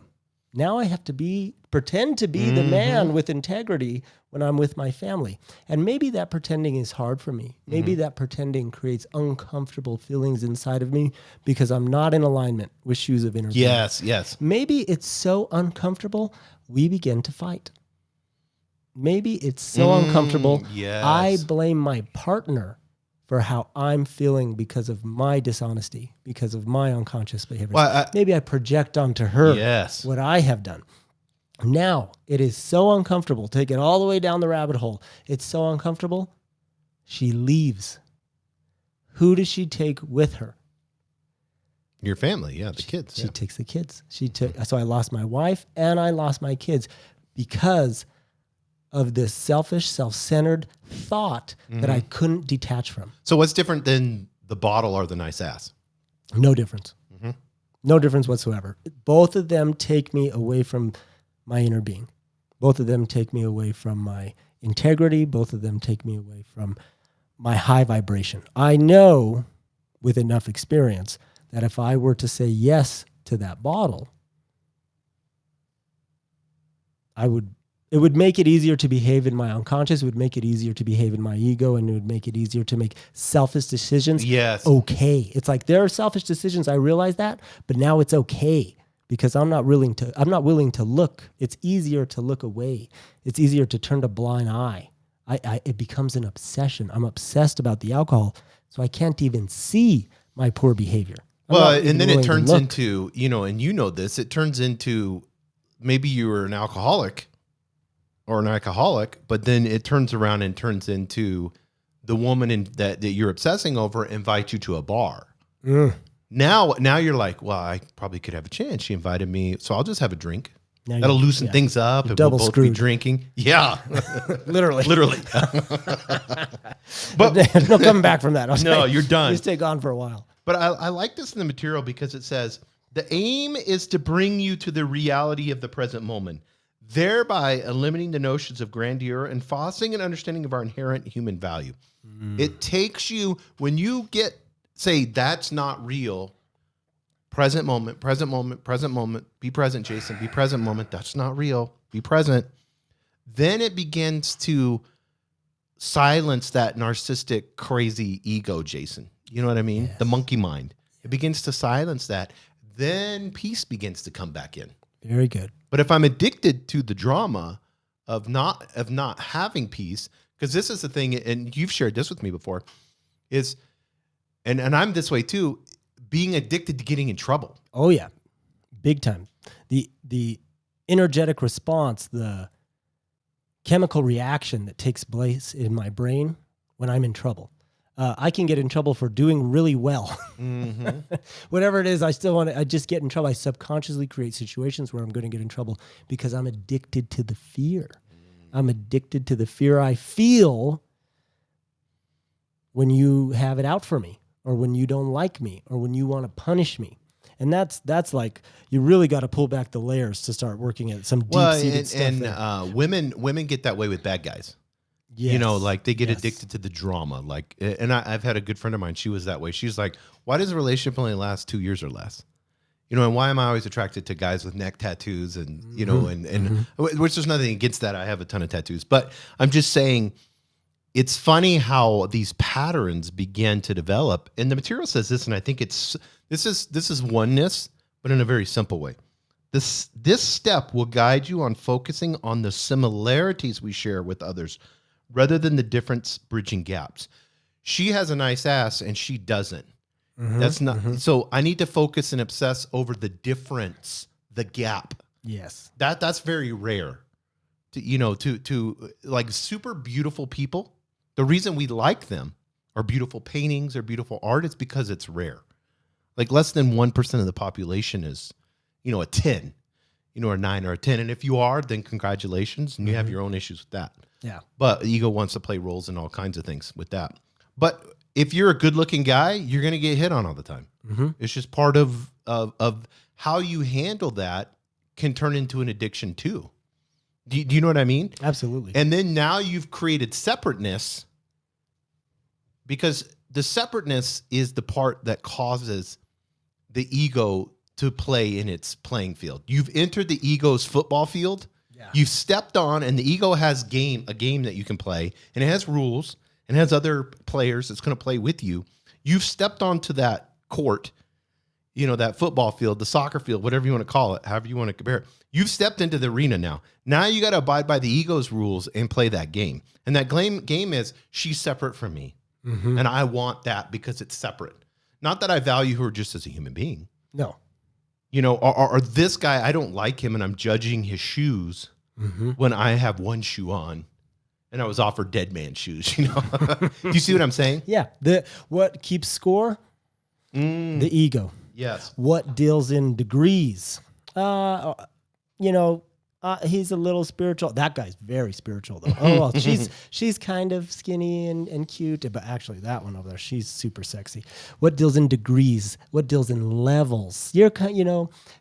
Now I have to pretend to be the man with integrity when I'm with my family. And maybe that pretending is hard for me. Maybe that pretending creates uncomfortable feelings inside of me because I'm not in alignment with shoes of inner being. Yes. Maybe it's so uncomfortable, we begin to fight. Maybe it's so uncomfortable, yes. I blame my partner for how I'm feeling because of my dishonesty, because of my unconscious behavior. Well, maybe I project onto her yes. what I have done. Now, it is so uncomfortable. Take it all the way down the rabbit hole. It's so uncomfortable. She leaves. Who does she take with her? Your family, the kids. She takes the kids. So I lost my wife and I lost my kids because of this selfish, self-centered thought that I couldn't detach from. So what's different than the bottle or the nice ass? No difference. No difference whatsoever. Both of them take me away from my inner being. Both of them take me away from my integrity. Both of them take me away from my high vibration. I know with enough experience that if I were to say yes to that bottle, it would make it easier to behave in my unconscious. It would make it easier to behave in my ego, and it would make it easier to make selfish decisions. Yes. Okay. It's like there are selfish decisions. I realize that, but now it's okay because I'm not willing to look. It's easier to look away. It's easier to turn a blind eye. It becomes an obsession. I'm obsessed about the alcohol, so I can't even see my poor behavior. And then it turns into, and this, it turns into maybe you were an alcoholic or an alcoholic, but then it turns around and turns into the woman that you're obsessing over invites you to a bar. Now you're like, well, I probably could have a chance. She invited me, so I'll just have a drink. That'll loosen things up. You're and double we'll both screwed. be drinking. Yeah. Literally. But no coming back from that. No, you're done. You stay gone for a while. But I like this in the material because it says, the aim is to bring you to the reality of the present moment, thereby eliminating the notions of grandeur and fostering an understanding of our inherent human value. It takes you, when you say that's not real, present moment, be present, Jason, be present moment, that's not real, be present. Then it begins to silence that narcissistic, crazy ego, Jason. You know what I mean? Yes. The monkey mind. It begins to silence that. Then peace begins to come back in. Very good. But if I'm addicted to the drama of not having peace, because this is the thing, and you've shared this with me before, is, and I'm this way too, being addicted to getting in trouble. Oh yeah, big time. The energetic response, the chemical reaction that takes place in my brain when I'm in trouble. I can get in trouble for doing really well. Whatever it is, I just get in trouble. I subconsciously create situations where I'm going to get in trouble because I'm addicted to the fear. I'm addicted to the fear I feel when you have it out for me, or when you don't like me, or when you want to punish me. And that's like, you really got to pull back the layers to start working at some deep-seated stuff. And women get that way with bad guys. Yes. You know, like they get addicted to the drama. Like, and I've had a good friend of mine. She was that way. She's like, why does a relationship only last 2 years or less? You know, and why am I always attracted to guys with neck tattoos and, you know, and which there's nothing against that. I have a ton of tattoos, but I'm just saying it's funny how these patterns begin to develop. And the material says this, and I think this is oneness, but in a very simple way. This step will guide you on focusing on the similarities we share with others rather than the difference bridging gaps. She has a nice ass and she doesn't. That's not, so I need to focus and obsess over the difference, the gap. Yes. That's very rare to like super beautiful people. The reason we like them, or beautiful paintings or beautiful art, is because it's rare. Like less than 1% of the population is, a 10, or a 9 or a 10. And if you are, then congratulations. And you have your own issues with that. Yeah. But ego wants to play roles in all kinds of things with that. But if you're a good looking guy, you're going to get hit on all the time. It's just part of how you handle that can turn into an addiction too. Do you know what I mean? Absolutely. And then now you've created separateness, because the separateness is the part that causes the ego to play in its playing field. You've entered the ego's football field. Yeah. You've stepped on, and the ego has a game that you can play, and it has rules, and it has other players that's going to play with you. You've stepped onto that court, that football field, the soccer field, whatever you want to call it, however you want to compare it. You've stepped into the arena now. Now you got to abide by the ego's rules and play that game. And that game is, she's separate from me. And I want that because it's separate. Not that I value her just as a human being. No. Or this guy, I don't like him and I'm judging his shoes when I have one shoe on and I was offered dead man shoes, Do you see what I'm saying? Yeah. What keeps score? The ego. Yes. What deals in degrees? He's a little spiritual. That guy's very spiritual, though. Oh, well, she's kind of skinny and cute, but actually that one over there, she's super sexy. What deals in degrees? What deals in levels? You're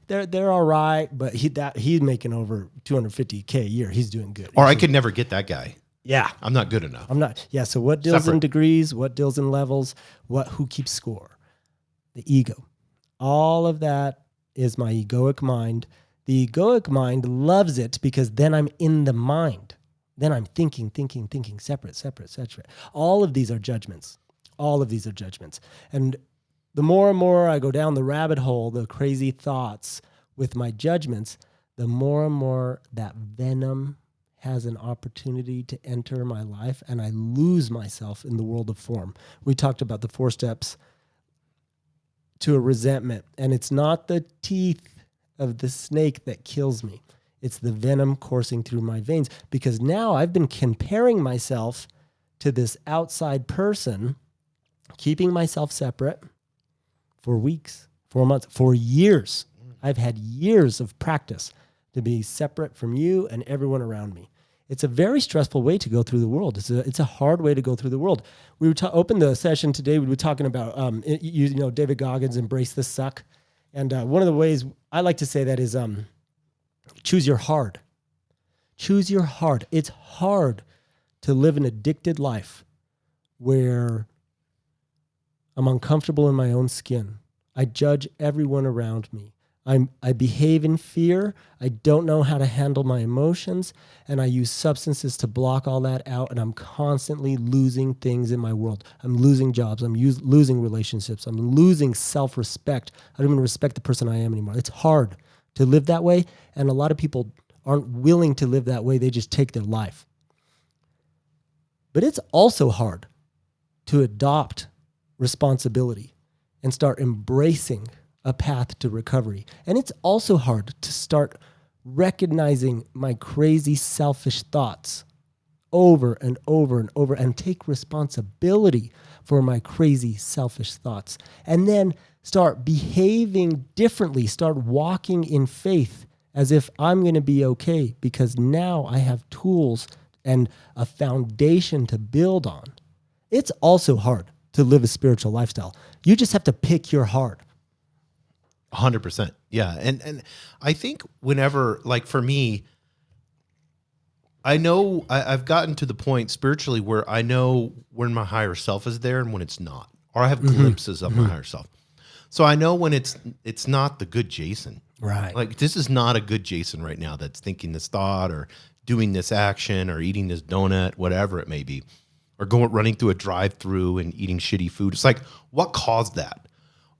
they're all right, but he's making over $250K a year. He's doing good. Or I could never get that guy. Yeah, I'm not good enough. I'm not. Yeah. So what deals in degrees? What deals in levels? Who keeps score? The ego. All of that is my egoic mind. The egoic mind loves it because then I'm in the mind. Then I'm thinking, separate. All of these are judgments. And the more and more I go down the rabbit hole, the crazy thoughts with my judgments, the more and more that venom has an opportunity to enter my life, and I lose myself in the world of form. We talked about the 4 steps to a resentment, and it's not the teeth of the snake that kills me. It's the venom coursing through my veins, because now I've been comparing myself to this outside person, keeping myself separate for weeks, 4 months, for years. I've had years of practice to be separate from you and everyone around me. It's a very stressful way to go through the world. It's a hard way to go through the world. We would open the session today. We were talking about David Goggins' Embrace the Suck. And one of the ways I like to say that is choose your hard. Choose your hard. It's hard to live an addicted life where I'm uncomfortable in my own skin. I judge everyone around me. I behave in fear. I don't know how to handle my emotions, and I use substances to block all that out, and I'm constantly losing things in my world. I'm losing jobs. I'm losing relationships. I'm losing self-respect. I don't even respect the person I am anymore. It's hard to live that way, and a lot of people aren't willing to live that way. They just take their life. But it's also hard to adopt responsibility and start embracing a path to recovery. And it's also hard to start recognizing my crazy selfish thoughts over and over and over and take responsibility for my crazy selfish thoughts. And then start behaving differently, start walking in faith as if I'm going to be okay, because now I have tools and a foundation to build on. It's also hard to live a spiritual lifestyle. You just have to pick your heart. 100%. Yeah. And I think whenever, like for me, I know I've gotten to the point spiritually where I know when my higher self is there and when it's not, or I have glimpses of my higher self. So I know when it's not the good Jason. Right. Like this is not a good Jason right now that's thinking this thought or doing this action or eating this donut, whatever it may be, or running through a drive-through and eating shitty food. It's like, what caused that?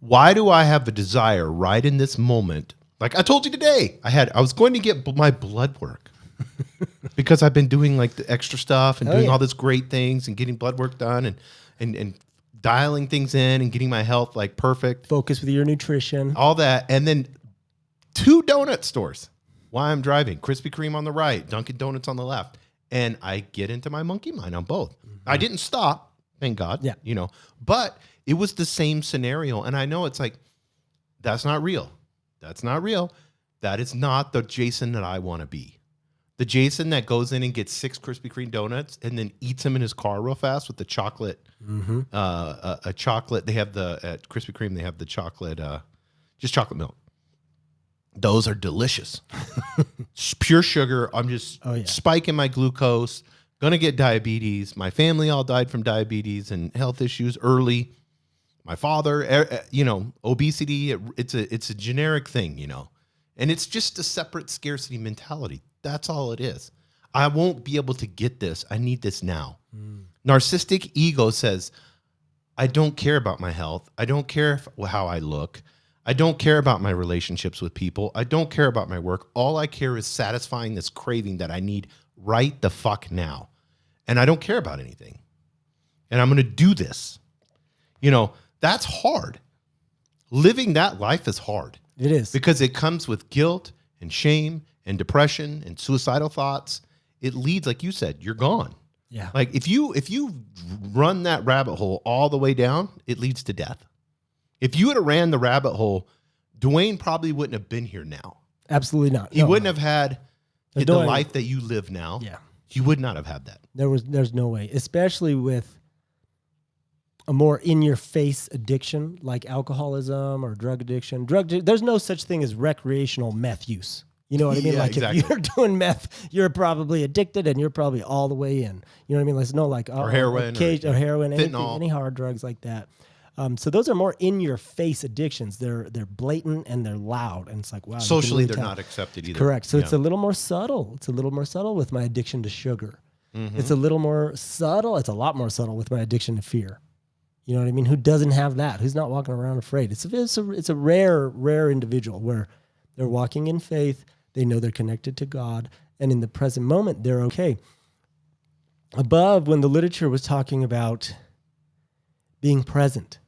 Why do I have a desire right in this moment? Like I told you today, I was going to get my blood work because I've been doing like the extra stuff and doing all this great things and getting blood work done and dialing things in and getting my health like perfect. Focus with your nutrition. All that. And then 2 donut stores while I'm driving. Krispy Kreme on the right, Dunkin' Donuts on the left. And I get into my monkey mind on both. I didn't stop, thank God. Yeah. You know, but it was the same scenario. And I know it's like, that's not real. That's not real. That is not the Jason that I want to be. The Jason that goes in and gets 6 Krispy Kreme donuts and then eats them in his car real fast with the chocolate, a chocolate. They have at Krispy Kreme, they have the chocolate, just chocolate milk. Those are delicious. Pure sugar. I'm just spiking my glucose, going to get diabetes. My family all died from diabetes and health issues early. My father, obesity, it's a generic thing, and it's just a separate scarcity mentality. That's all it is. I won't be able to get this. I need this now. Narcissistic ego says, I don't care about my health. I don't care how I look. I don't care about my relationships with people. I don't care about my work. All I care is satisfying this craving that I need right the fuck now. And I don't care about anything. And I'm going to do this. That's hard. Living that life is hard. It is. Because it comes with guilt and shame and depression and suicidal thoughts. It leads, like you said, you're gone. Yeah. Like if you run that rabbit hole all the way down, it leads to death. If you would have ran the rabbit hole, Dwayne probably wouldn't have been here now. Absolutely not. He wouldn't have had the life that you live now. Yeah. He would not have had that. There's no way, especially with a more in-your-face addiction like alcoholism or drug addiction. There's no such thing as recreational meth use. You know what I mean? Yeah, like exactly. if you're doing meth, you're probably addicted and you're probably all the way in. You know what I mean? There's no like or heroin, or heroin, fentanyl. any hard drugs like that. So those are more in-your-face addictions. They're blatant and they're loud, and it's like wow. Socially, they're not accepted either. Correct. So it's a little more subtle. It's a little more subtle with my addiction to sugar. Mm-hmm. It's a little more subtle. It's a lot more subtle with my addiction to fear. You know what I mean? Who doesn't have that? Who's not walking around afraid? It's a rare individual where they're walking in faith. They know they're connected to God, and in the present moment, they're okay. Above, when the literature was talking about being present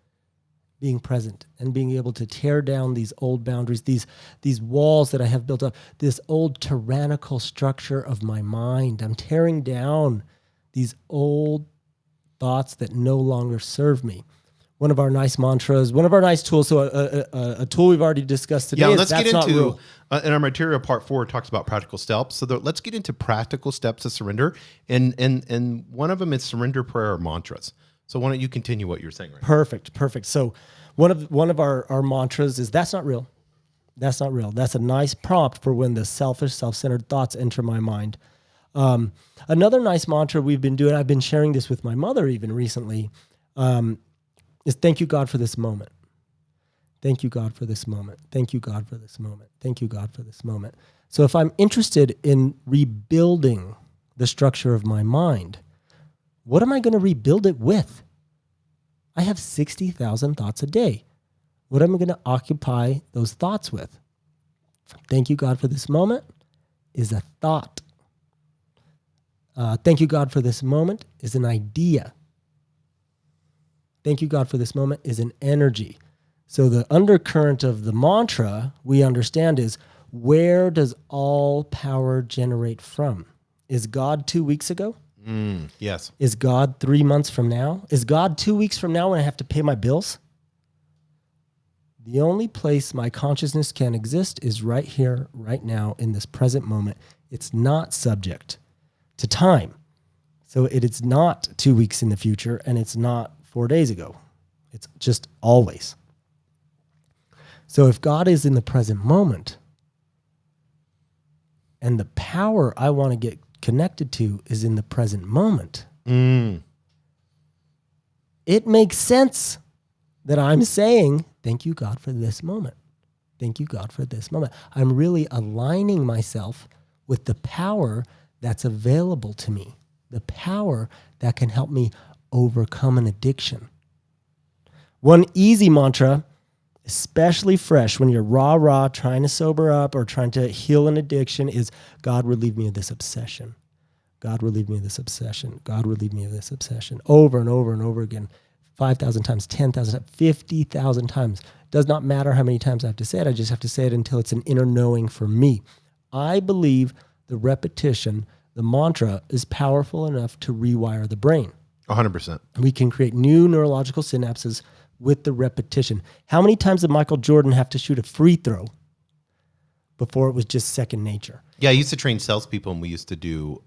and being able to tear down these old boundaries, these walls that I have built up, this old tyrannical structure of my mind. I'm tearing down these old thoughts that no longer serve me. One of our nice mantras, one of our nice tools. So a tool we've already discussed today. Yeah, is let's that's get not into real. In our material part 4 it talks about practical steps. So let's get into practical steps to surrender, and one of them is surrender prayer or mantras. So why don't you continue what you're saying right now? Perfect. So one of our mantras is that's not real. That's not real. That's a nice prompt for when the selfish, self-centered thoughts enter my mind. Another nice mantra we've been doing, I've been sharing this with my mother even recently, is thank you, God, for this moment. Thank you, God, for this moment. Thank you, God, for this moment. Thank you, God, for this moment. So if I'm interested in rebuilding the structure of my mind, what am I going to rebuild it with? I have 60,000 thoughts a day. What am I going to occupy those thoughts with? Thank you, God, for this moment is a thought. Thank you, God, for this moment is an idea. Thank you, God, for this moment is an energy. So the undercurrent of the mantra we understand is, where does all power generate from? Is God 2 weeks ago? Yes. Is God 3 months from now? Is God 2 weeks from now when I have to pay my bills? The only place my consciousness can exist is right here, right now, in this present moment. It's not subject to time. So it is not 2 weeks in the future, and it's not 4 days ago. It's just always. So if God is in the present moment, and the power I want to get connected to is in the present moment, it makes sense that I'm saying, thank you, God, for this moment. Thank you, God, for this moment. I'm really aligning myself with the power that's available to me, the power that can help me overcome an addiction. One easy mantra, especially fresh when you're raw, trying to sober up or trying to heal an addiction, is God, relieve me of this obsession. God, relieve me of this obsession. God, relieve me of this obsession. Over and over and over again. 5,000 times, 10,000 times, 50,000 times. Does not matter how many times I have to say it. I just have to say it until it's an inner knowing for me. I believe the repetition, the mantra, is powerful enough to rewire the brain. 100%. We can create new neurological synapses with the repetition. How many times did Michael Jordan have to shoot a free throw before it was just second nature? Yeah, I used to train salespeople, and we used to do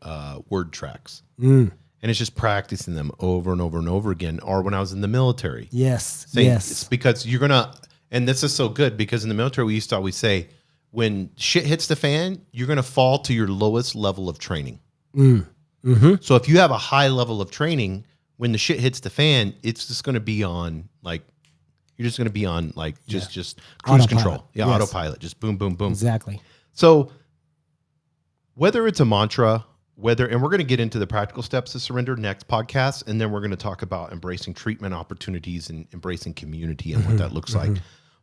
word tracks. And it's just practicing them over and over and over again. Or when I was in the military. Yes, It's because you're going to, and this is so good, because in the military we used to always say, when shit hits the fan, you're going to fall to your lowest level of training. So if you have a high level of training, when the shit hits the fan, it's just going to be on like, you're just going to be on like just cruise autopilot. control. Yeah, Yes. autopilot. Just boom, boom, boom. Exactly. So whether it's a mantra, and we're going to get into the practical steps to surrender next podcast, and then we're going to talk about embracing treatment opportunities and embracing community and what that looks like.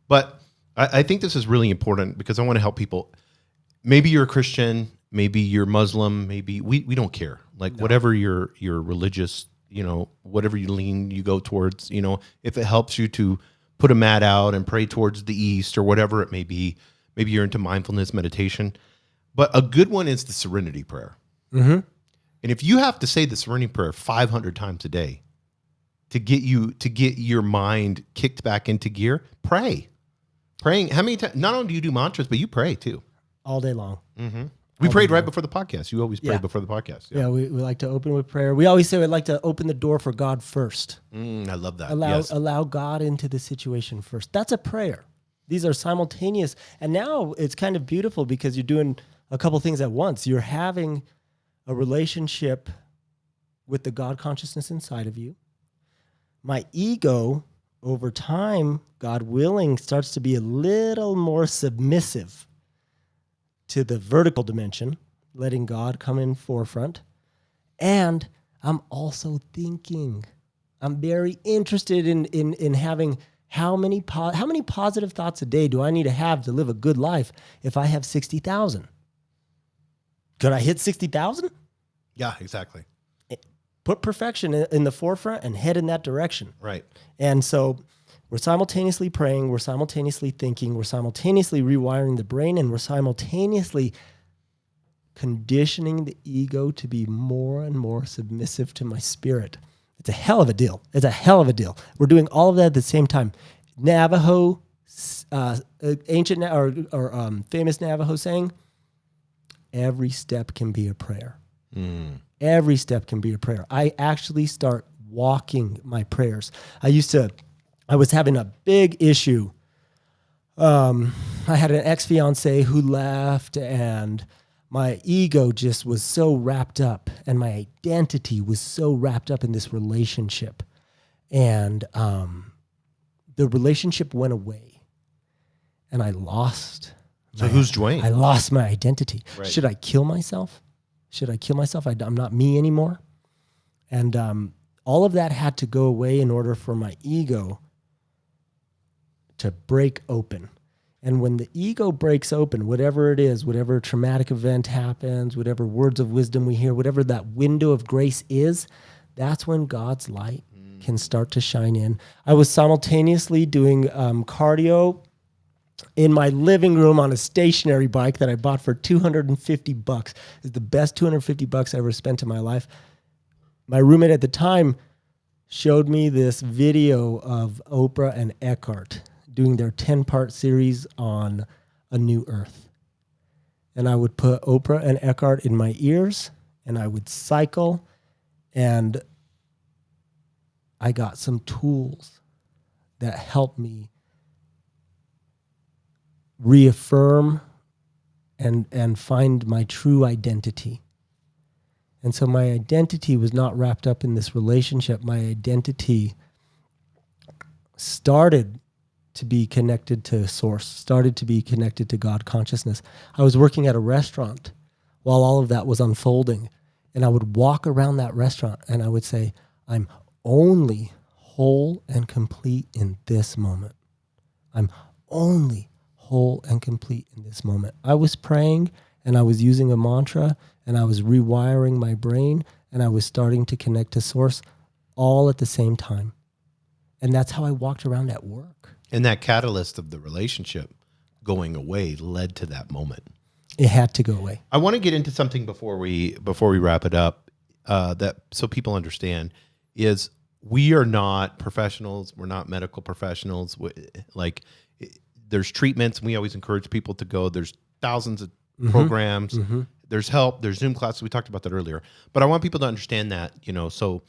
But I think this is really important because I want to help people. Maybe you're a Christian, maybe you're Muslim, maybe we don't care. Like whatever your religious, whatever you go towards, if it helps you to put a mat out and pray towards the east or whatever it may be, maybe you're into mindfulness meditation. But a good one is the serenity prayer. And if you have to say the serenity prayer 500 times a day to get your mind kicked back into gear, praying. How many times? Not only do you do mantras, but you pray too. All day long. We prayed right before the podcast. You always pray before the podcast. Yeah, we like to open with prayer. We always say we'd like to open the door for God first. I love that. Allow God into the situation first. That's a prayer. These are simultaneous. And now it's kind of beautiful because you're doing a couple things at once. You're having a relationship with the God consciousness inside of you. My ego, over time, God willing, starts to be a little more submissive to the vertical dimension, letting God come in forefront. And I'm also thinking. I'm very interested in having how many positive thoughts a day do I need to have to live a good life if I have 60,000? Could I hit 60,000? Yeah, exactly. Put perfection in the forefront and head in that direction. Right. And so we're simultaneously praying, we're simultaneously thinking, we're simultaneously rewiring the brain, and we're simultaneously conditioning the ego to be more and more submissive to my spirit. It's a hell of a deal. We're doing all of that at the same time. Navajo, ancient or famous Navajo saying, every step can be a prayer. Every step can be a prayer. I actually start walking my prayers. I was having a big issue. I had an ex-fiance who left, and my ego just was so wrapped up, and my identity was so wrapped up in this relationship. And the relationship went away, and I lost. So who's Dwayne? I lost my identity. Right. Should I kill myself? I'm not me anymore. And all of that had to go away in order for my ego to break open. And when the ego breaks open, whatever it is, whatever traumatic event happens, whatever words of wisdom we hear, whatever that window of grace is, that's when God's light can start to shine in. I was simultaneously doing cardio in my living room on a stationary bike that I bought for $250. It's the best $250 I ever spent in my life. My roommate at the time showed me this video of Oprah and Eckhart doing their 10-part series on a new earth. And I would put Oprah and Eckhart in my ears, and I would cycle And I got some tools that helped me reaffirm and find my true identity. And so my identity was not wrapped up in this relationship. My identity started to be connected to source, started to be connected to God consciousness. I was working at a restaurant while all of that was unfolding. And I would walk around that restaurant and I would say, I'm only whole and complete in this moment. I'm only whole and complete in this moment. I was praying and I was using a mantra and I was rewiring my brain and I was starting to connect to source all at the same time. And that's how I walked around at work. And that catalyst of the relationship going away led to that moment. It had to go away. I want to get into something before we wrap it up, that so people understand is we are not professionals. We're not medical professionals. Like there's treatments, and we always encourage people to go. There's thousands of programs. There's help. There's Zoom classes. We talked about that earlier. But I want people to understand that, so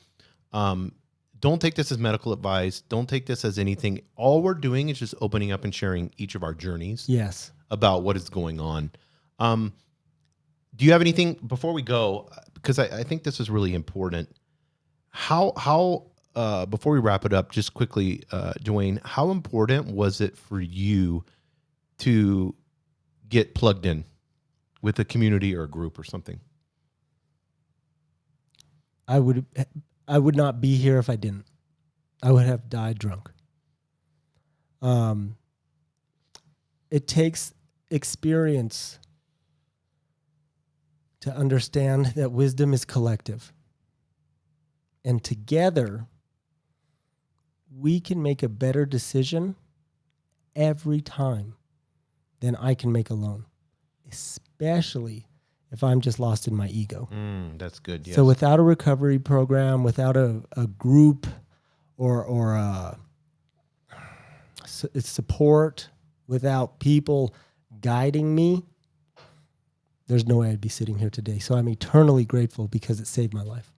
don't take this as medical advice. Don't take this as anything. All we're doing is just opening up and sharing each of our journeys. Yes. About what is going on. Do you have anything before we go? Because I think this is really important. How before we wrap it up, just quickly, Dwayne, how important was it for you to get plugged in with a community or a group or something? I would not be here if I didn't. I would have died drunk. It takes experience to understand that wisdom is collective. And together, we can make a better decision every time than I can make alone, especially if I'm just lost in my ego. That's good. Yes. So without a recovery program, without a group or support, without people guiding me, there's no way I'd be sitting here today. So I'm eternally grateful because it saved my life.